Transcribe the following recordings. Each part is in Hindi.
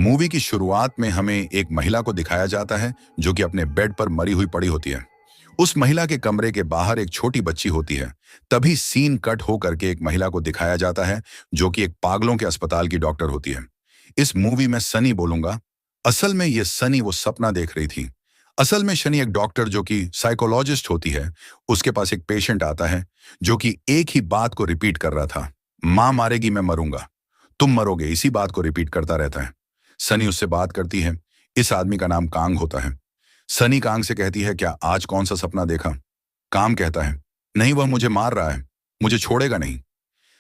मूवी की शुरुआत में हमें एक महिला को दिखाया जाता है जो कि अपने बेड पर मरी हुई पड़ी होती है। उस महिला के कमरे के बाहर एक छोटी बच्ची होती है। तभी सीन कट हो करके एक महिला को दिखाया जाता है जो कि एक पागलों के अस्पताल की डॉक्टर होती है। इस मूवी में सनी बोलूंगा। असल में ये सनी वो सपना देख रही थी। असल में शनि एक डॉक्टर जो कि साइकोलॉजिस्ट होती है, उसके पास एक पेशेंट आता है जो कि एक ही बात को रिपीट कर रहा था। माँ मारेगी मैं मरूंगा, तुम मरोगे, इसी बात को रिपीट करता रहता है। सनी उससे बात करती है। इस आदमी का नाम कांग होता है। सनी कांग से कहती है, क्या आज कौन सा सपना देखा? काम कहता है, नहीं, वह मुझे मार रहा है, मुझे छोड़ेगा नहीं।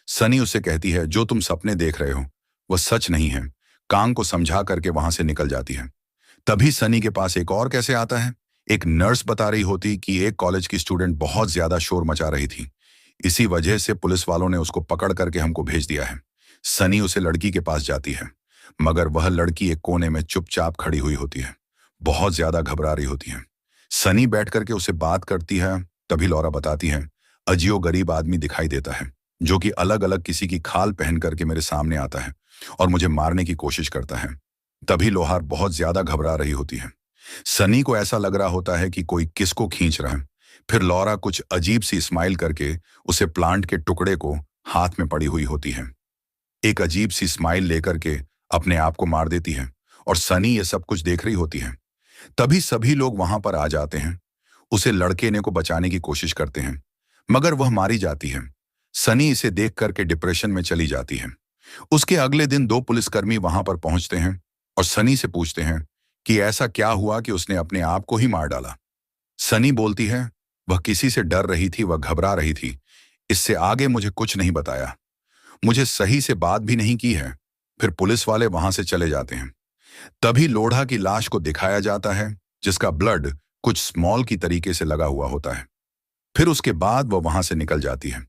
सनी उससे कहती है, जो तुम सपने देख रहे हो वह सच नहीं है। कांग को समझा करके वहां से निकल जाती है। तभी सनी के पास एक और कैसे आता है। एक नर्स बता रही होती कि एक कॉलेज की स्टूडेंट बहुत ज्यादा शोर मचा रही थी, इसी वजह से पुलिस वालों ने उसको पकड़ करके हमको भेज दिया है। सनी उसे लड़की के पास जाती है, मगर वह लड़की एक कोने में चुपचाप खड़ी हुई होती है, बहुत ज्यादा घबरा रही होती है। सनी बैठ करके उसे बात करती है। तभी लौरा बताती है, अजीो गरीब आदमी दिखाई देता है जो कि अलग अलग किसी की खाल पहन करके मेरे सामने आता है और मुझे मारने की कोशिश करता है। तभी लोहार बहुत ज्यादा घबरा रही होती है। सनी को ऐसा लग रहा होता है कि कोई किसको खींच रहा है। फिर लौरा कुछ अजीब सी स्माइल करके उसे प्लांट के टुकड़े को हाथ में पड़ी हुई होती है, एक अजीब सी स्माइल लेकर के अपने आप को मार देती है। और सनी ये सब कुछ देख रही होती है। तभी सभी लोग वहां पर आ जाते हैं, उसे लड़के ने को बचाने की कोशिश करते हैं, मगर वह मारी जाती है। सनी इसे देख करके डिप्रेशन में चली जाती है। उसके अगले दिन दो पुलिसकर्मी वहां पर पहुंचते हैं और सनी से पूछते हैं कि ऐसा क्या हुआ कि उसने अपने आप को ही मार डाला। सनी बोलती है, वह किसी से डर रही थी, वह घबरा रही थी, इससे आगे मुझे कुछ नहीं बताया, मुझे सही से बात भी नहीं की है। फिर पुलिस वाले वहां से चले जाते हैं। तभी लोढ़ा की लाश को दिखाया जाता है जिसका ब्लड कुछ स्मॉल की तरीके से लगा हुआ होता है। फिर उसके बाद वह वहां से निकल जाती है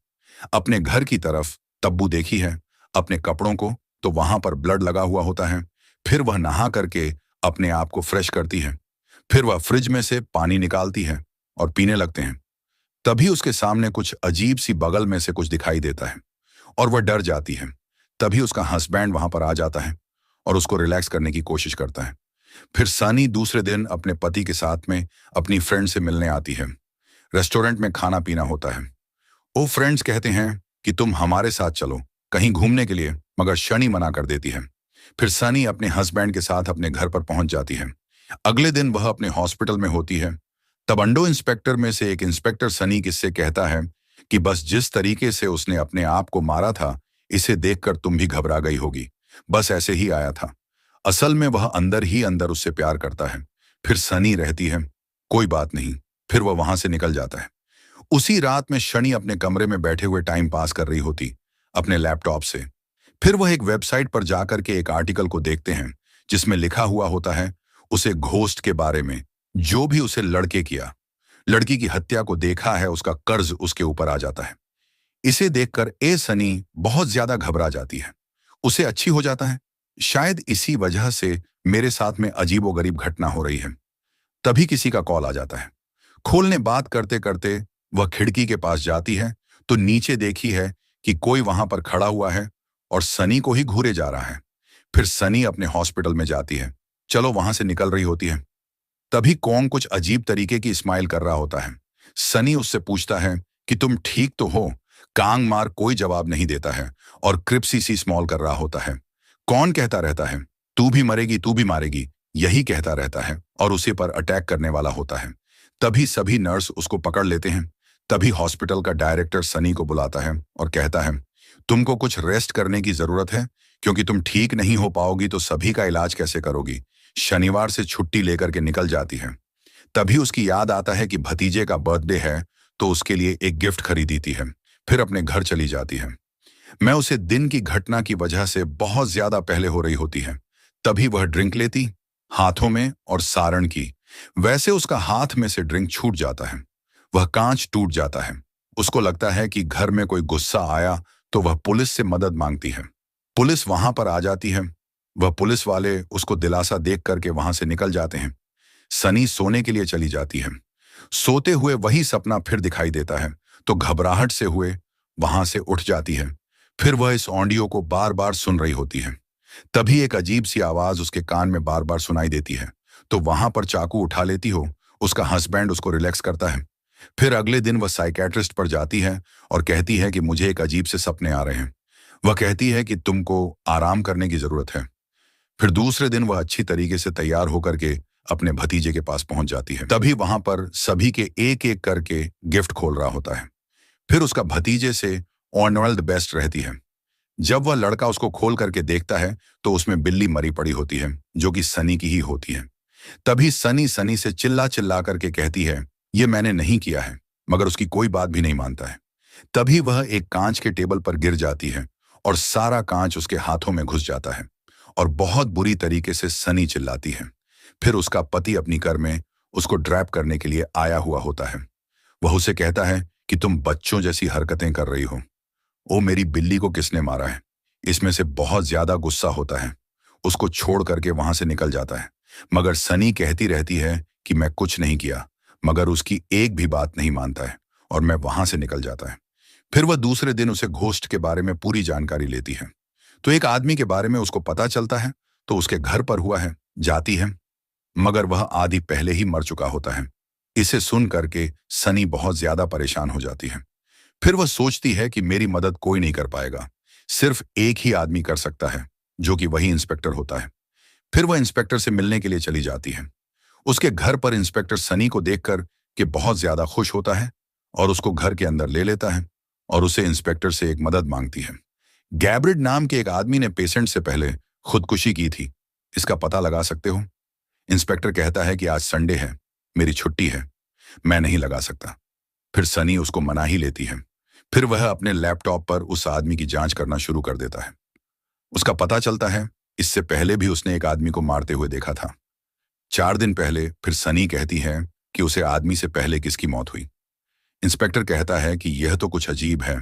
अपने घर की तरफ। तब्बू देखी है अपने कपड़ों को, तो वहां पर ब्लड लगा हुआ होता है। फिर वह नहा करके अपने आप को फ्रेश करती है। फिर वह फ्रिज में से पानी निकालती है और पीने लगते हैं। तभी उसके सामने कुछ अजीब सी बगल में से कुछ दिखाई देता है और वह डर जाती है। तभी उसका हस्बैंड वहां पर आ जाता है और उसको रिलैक्स करने की कोशिश करता है। फिर सनी दूसरे दिन अपने पति के साथ में अपनी फ्रेंड से मिलने आती है। रेस्टोरेंट में खाना पीना होता है। वो फ्रेंड्स कहते हैं कि तुम हमारे साथ चलो कहीं घूमने के लिए, मगर शनि मना कर देती है। फिर सनी अपने हस्बैंड के साथ अपने घर पर पहुंच जाती है। अगले दिन वह अपने हॉस्पिटल में होती है। तब अंडो इंस्पेक्टर में से एक इंस्पेक्टर सनी किससे कहता है कि बस जिस तरीके से उसने अपने आप को मारा था, इसे देखकर तुम भी घबरा गई होगी, बस ऐसे ही आया था। असल में वह अंदर ही अंदर उससे प्यार करता है। फिर सनी रहती है, कोई बात नहीं। फिर वह वहां से निकल जाता है। उसी रात में शनि अपने कमरे में बैठे हुए टाइम पास कर रही होती अपने लैपटॉप से। फिर वह एक वेबसाइट पर जाकर के एक आर्टिकल को देखते हैं जिसमें लिखा हुआ होता है उसे घोस्ट के बारे में, जो भी उसे लड़के किया, लड़की की हत्या को देखा है, उसका कर्ज उसके ऊपर आ जाता है। इसे देखकर ए सनी बहुत ज्यादा घबरा जाती है, उसे अच्छी हो जाता है। शायद इसी वजह से मेरे साथ में अजीबोगरीब घटना हो रही है। तभी किसी का कॉल आ जाता है। खोलने बात करते करते वह खिड़की के पास जाती है तो नीचे देखी है कि कोई वहां पर खड़ा हुआ है और सनी को ही घूरे जा रहा है। फिर सनी अपने हॉस्पिटल में जाती है, चलो वहां से निकल रही होती है। तभी कॉन्ग कुछ अजीब तरीके की स्माइल कर रहा होता है। सनी उससे पूछता है कि तुम ठीक तो हो? कांग मार कोई जवाब नहीं देता है और क्रिप्सी सी स्मॉल कर रहा होता है। कौन कहता रहता है, तू भी मरेगी, तू भी मारेगी, यही कहता रहता है और उसी पर अटैक करने वाला होता है। तभी सभी नर्स उसको पकड़ लेते हैं। तभी हॉस्पिटल का डायरेक्टर सनी को बुलाता है और कहता है, तुमको कुछ रेस्ट करने की जरूरत है, क्योंकि तुम ठीक नहीं हो पाओगी तो सभी का इलाज कैसे करोगी। शनिवार से छुट्टी लेकर के निकल जाती है। तभी उसकी याद आता है कि भतीजे का बर्थडे है तो उसके लिए एक गिफ्ट खरीदी थी है। फिर अपने घर चली जाती है। मैं उसे दिन की घटना की वजह से बहुत ज्यादा पहले हो रही होती है। तभी वह ड्रिंक लेती हाथों में और सारण की। वैसे उसका हाथ में से ड्रिंक छूट जाता है, वह कांच टूट जाता है। उसको लगता है कि घर में कोई गुस्सा आया तो वह पुलिस से मदद मांगती है। पुलिस वहां पर आ जाती है। वह पुलिस वाले उसको दिलासा देख करके वहां से निकल जाते हैं। सनी सोने के लिए चली जाती है। सोते हुए वही सपना फिर दिखाई देता है तो घबराहट से हुए वहां से उठ जाती है। फिर वह इस ऑडियो को बार बार सुन रही होती है। तभी एक अजीब सी आवाज उसके कान में बार बार सुनाई देती है। तो वहां पर चाकू उठा लेती हो। उसका हस्बैंड उसको रिलैक्स करता है। फिर अगले दिन वह साइकेट्रिस्ट पर जाती है और कहती है कि मुझे एक अजीब से सपने आ रहे हैं। वह कहती है कि तुमको आराम करने की जरूरत है। फिर दूसरे दिन वह अच्छी तरीके से तैयार होकर के अपने भतीजे के पास पहुंच जाती है। तभी वहां पर सभी के एक एक करके गिफ्ट खोल रहा होता है। फिर उसका भतीजे से ऑल द बेस्ट रहती है। जब वह लड़का उसको खोल करके देखता है तो उसमें बिल्ली मरी पड़ी होती है, जो कि सनी की ही होती है। तभी सनी सनी से चिल्ला चिल्ला करके कहती है, ये मैंने नहीं किया है, मगर उसकी कोई बात भी नहीं मानता है। तभी वह एक कांच के टेबल पर गिर जाती है और सारा कांच उसके हाथों में घुस जाता है और बहुत बुरी तरीके से सनी चिल्लाती है। फिर उसका पति अपनी कार में उसको ड्रैप करने के लिए आया हुआ होता है। वह उसे कहता है कि तुम बच्चों जैसी हरकतें कर रही हो। ओ मेरी बिल्ली को किसने मारा है? इसमें से बहुत ज्यादा गुस्सा होता है। उसको छोड़ करके वहां से निकल जाता है। मगर सनी कहती रहती है कि मैं कुछ नहीं किया, मगर उसकी एक भी बात नहीं मानता है और मैं वहां से निकल जाता है। फिर वह दूसरे दिन उसे घोस्ट के बारे में पूरी जानकारी लेती है। तो एक आदमी के बारे में उसको पता चलता है, तो उसके घर पर हुआ है, जाती है, मगर वह आदि पहले ही मर चुका होता है। इसे सुन करके सनी बहुत ज्यादा परेशान हो जाती है। फिर वह सोचती है कि मेरी मदद कोई नहीं कर पाएगा, सिर्फ एक ही आदमी कर सकता है, जो कि वही इंस्पेक्टर होता है। फिर वह इंस्पेक्टर से मिलने के लिए चली जाती है। उसके घर पर इंस्पेक्टर सनी को देखकर कि बहुत ज्यादा खुश होता है और उसको घर के अंदर ले लेता है और उसे इंस्पेक्टर से एक मदद मांगती है। गैब्रिड नाम के एक आदमी ने पेशेंट से पहले खुदकुशी की थी, इसका पता लगा सकते हो? इंस्पेक्टर कहता है कि आज संडे है, मेरी छुट्टी है, मैं नहीं लगा सकता। फिर सनी उसको मना ही लेती है। फिर वह अपने लैपटॉप पर उस आदमी की जांच करना शुरू कर देता है। उसका पता चलता है इससे पहले भी उसने एक आदमी को मारते हुए देखा था 4 दिन पहले। फिर सनी कहती है कि उसे आदमी से पहले किसकी मौत हुई। इंस्पेक्टर कहता है कि यह तो कुछ अजीब है,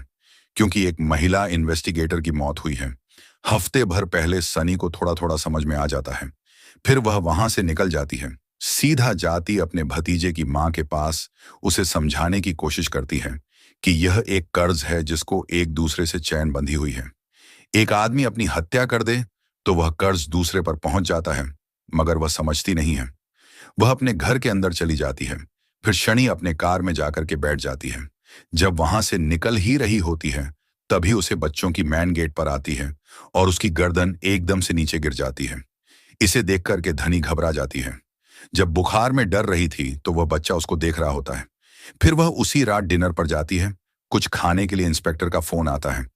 क्योंकि एक महिला इन्वेस्टिगेटर की मौत हुई है। हफ्ते भर पहले सनी को थोड़ा थोड़ा समझ में आ जाता है। फिर वह वहां से निकल जाती है, सीधा जाती अपने भतीजे की मां के पास। उसे समझाने की कोशिश करती है कि यह एक कर्ज है जिसको एक दूसरे से चैन बंधी हुई है। एक आदमी अपनी हत्या कर दे तो वह कर्ज दूसरे पर पहुंच जाता है, मगर वह समझती नहीं है। वह अपने घर के अंदर चली जाती है। फिर शनि अपने कार में जाकर के बैठ जाती है। जब वहां से निकल ही रही होती है, तभी उसे बच्चों की मैन गेट पर आती है और उसकी गर्दन एकदम से नीचे गिर जाती है। इसे देख करके धनी घबरा जाती है। जब बुखार में डर रही थी तो वह बच्चा उसको देख रहा होता है। फिर वह उसी रात डिनर पर जाती है। कुछ खाने के लिए इंस्पेक्टर का फोन आता है।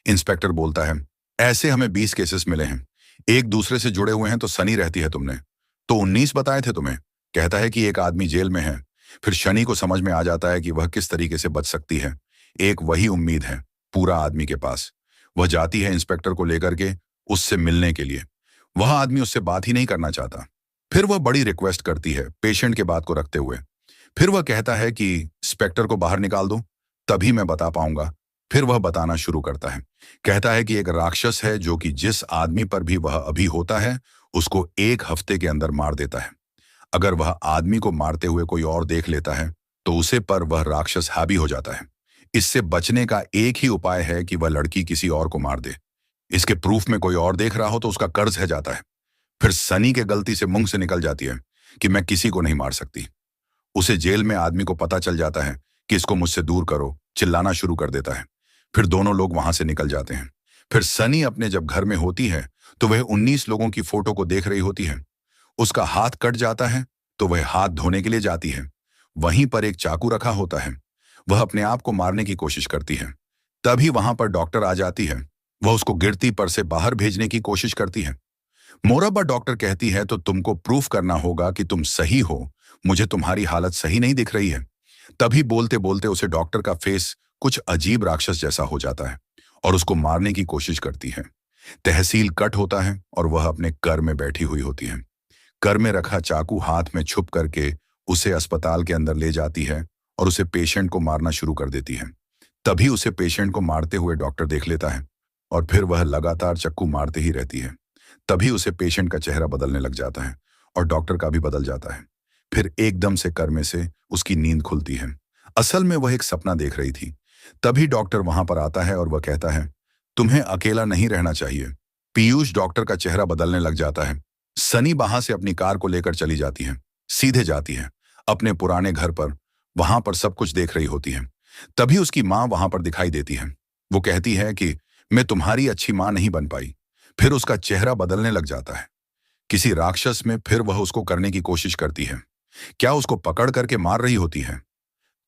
इंस्पेक्टर बोलता है, ऐसे हमें 20 केसेस मिले हैं, एक दूसरे से जुड़े हुए हैं, तो सनी रहती है तुमने तो 19 बताए थे तुम्हें। कहता है कि एक आदमी जेल में है। फिर शनि को समझ में आ जाता है कि वह किस तरीके से बच सकती है। एक वही उम्मीद है पूरा आदमी के पास। वह जाती है इंस्पेक्टर को लेकर के उससे मिलने के लिए। वह आदमी उससे बात ही नहीं करना चाहता। फिर वह बड़ी रिक्वेस्ट करती है पेशेंट के बात को रखते हुए। फिर वह कहता है कि इंस्पेक्टर को बाहर निकाल दो, तभी मैं बता पाऊंगा। फिर वह बताना शुरू करता है। कहता है कि एक राक्षस है जो कि जिस आदमी पर भी वह अभी होता है उसको 1 हफ्ते के अंदर मार देता है। अगर वह आदमी को मारते हुए कोई और देख लेता है तो उसे पर वह राक्षस हावी हो जाता है। इससे बचने का एक ही उपाय है कि वह लड़की किसी और को मार दे। इसके प्रूफ में कोई और देख रहा हो तो उसका कर्ज है जाता है। फिर सनी के गलती से मुंह से निकल जाती है कि मैं किसी को नहीं मार सकती। उसे जेल में आदमी को पता चल जाता है कि इसको मुझसे दूर करो, चिल्लाना शुरू कर देता है। फिर दोनों लोग वहां से निकल जाते हैं। फिर सनी अपने जब घर में होती है तो वह 19 लोगों की फोटो को देख रही होती है। उसका हाथ कट जाता है तो वह हाथ धोने के लिए जाती है। वहीं पर एक चाकू रखा होता है। वह अपने आप को मारने की कोशिश करती है। तभी वहां पर डॉक्टर आ जाती है। वह उसको गिरती पर से बाहर भेजने की कोशिश करती है। मोरब्बा डॉक्टर कहती है तो तुमको प्रूफ करना होगा कि तुम सही हो, मुझे तुम्हारी हालत सही नहीं दिख रही है। तभी बोलते बोलते उसे डॉक्टर का फेस कुछ अजीब राक्षस जैसा हो जाता है और उसको मारने की कोशिश करती है। तहसील कट होता है और वह अपने कर में बैठी हुई होती है। कर में रखा चाकू हाथ में छुप करके उसे अस्पताल के अंदर ले जाती है और उसे पेशेंट को मारना शुरू कर देती है। तभी उसे पेशेंट को मारते हुए डॉक्टर देख लेता है और फिर वह लगातार चाकू मारते ही रहती है। तभी उसे पेशेंट का चेहरा बदलने लग जाता है और डॉक्टर का भी बदल जाता है। फिर एकदम से कर में से उसकी नींद खुलती है। असल में वह एक सपना देख रही थी। तभी डॉक्टर वहां पर आता है और वह कहता है, तुम्हें अकेला नहीं रहना चाहिए, पीयूष डॉक्टर का चेहरा बदलने लग जाता है। सनी वहां से अपनी कार को लेकर चली जाती है, सीधे जाती है अपने पुराने घर पर। वहां पर सब कुछ देख रही होती है। तभी उसकी माँ वहां पर दिखाई देती है। वो कहती है कि मैं तुम्हारी अच्छी माँ नहीं बन पाई। फिर उसका चेहरा बदलने लग जाता है। किसी राक्षस में फिर वह उसको करने की कोशिश करती है। क्या उसको पकड़ करके मार रही होती है।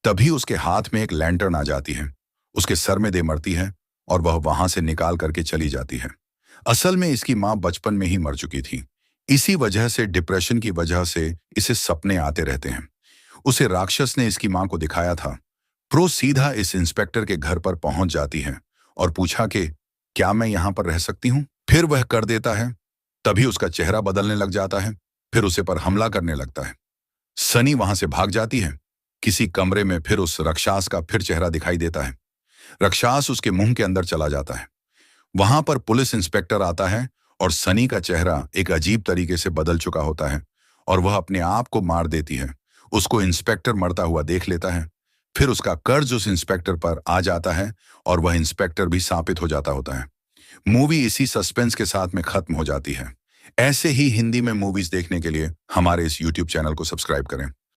तभी उसके हाथ में एक लैंटर्न आ जाती है, उसके सर में दे मरती है और वह वहां से निकाल करके चली जाती है। असल में इसकी माँ बचपन में ही मर चुकी थी। इसी वजह से डिप्रेशन की वजह से इसे सपने आते रहते हैं। उसे राक्षस ने इसकी माँ को दिखाया था। प्रो सीधा इस इंस्पेक्टर के घर पर पहुंच जाती है और पूछा कि क्या मैं यहां पर रह सकती हूं। फिर वह कर देता है। तभी उसका चेहरा बदलने लग जाता है। फिर उसे पर हमला करने लगता है। सनी वहां से भाग जाती है। किसी कमरे में फिर उस राक्षस का फिर चेहरा दिखाई देता है। राक्षस उसके मुंह के अंदर चला जाता है। वहां पर पुलिस इंस्पेक्टर आता है और सनी का चेहरा एक अजीब तरीके से बदल चुका होता है और वह अपने आप को मार देती है। उसको इंस्पेक्टर मरता हुआ देख लेता है। फिर उसका कर्ज उस इंस्पेक्टर पर आ जाता है और वह इंस्पेक्टर भी साबित हो जाता होता है। मूवी इसी सस्पेंस के साथ में खत्म हो जाती है। ऐसे ही हिंदी में मूवीज देखने के लिए हमारे इस यूट्यूब चैनल को सब्सक्राइब करें।